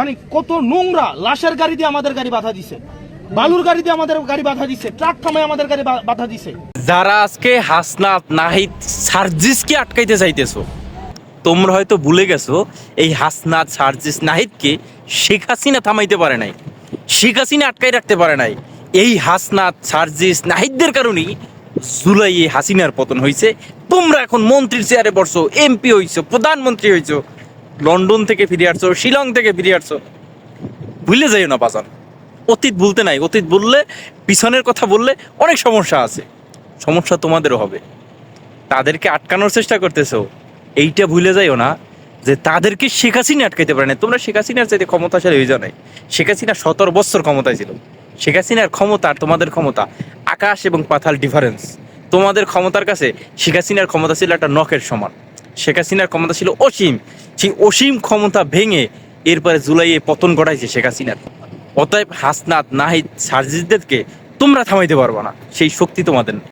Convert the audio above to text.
মানে কত নোংরা লাশের গাড়ি দিয়ে আমাদের গাড়ি বাধা দিছে, বালুর গাড়ি দিয়ে আমাদের গাড়ি বাধা দিছে, ট্রাক থামায় আমাদের গাড়ি বাধা দিছে। যারা আজকে হাসনাত নাহিদ সার্জিসকে আটকাইতে চাইতেছো, তোমরা হয়তো ভুলে গেছো এই হাসনাত সার্জিস নাহিদকে শেখ হাসিনা থামাইতে পারে নাই, শেখ হাসিনা আটকাই রাখতে পারে নাই। এই হাসনাত সার্জিস নাহিদদের কারণেই জুলাইয়ে হাসিনার পতন হয়েছে। তোমরা এখন মন্ত্রীর চেয়ারে বসছো, এমপি হইছো, প্রধানমন্ত্রী হইছো, লন্ডন থেকে ফিরে আসছো, শিলং থেকে ফিরে আসছো। ভুলে যাইও না বাজান, অতীত ভুলতে নাই। অতীত বললে, পিছনের কথা বললে অনেক সমস্যা আছে, সমস্যা তোমাদেরও হবে। তাদেরকে আটকানোর চেষ্টা করতেছো, এইটা ভুলে যাইও না যে তাদেরকে শেখ হাসিনা আটকাইতে পারে না। তোমরা শেখ হাসিনার চাইতে ক্ষমতাশালী হয়ে যাও নাই। শেখ হাসিনা 17 বছর ক্ষমতায় ছিল। শেখ হাসিনার ক্ষমতা আর তোমাদের ক্ষমতা আকাশ এবং পাতাল ডিফারেন্স। তোমাদের ক্ষমতার কাছে শেখ হাসিনার ক্ষমতা ছিল একটা নখের সমান। শেখ হাসিনার ক্ষমতা ছিল অসীম। সেই অসীম ক্ষমতা ভেঙে এরপরে জুলাইয়ে পতন ঘটাইছে শেখ হাসিনার। অতএব হাসনাত নাহিদ সার্জিসদেরকে তোমরা থামাইতে পারবে না, সেই শক্তি তোমাদের নেই।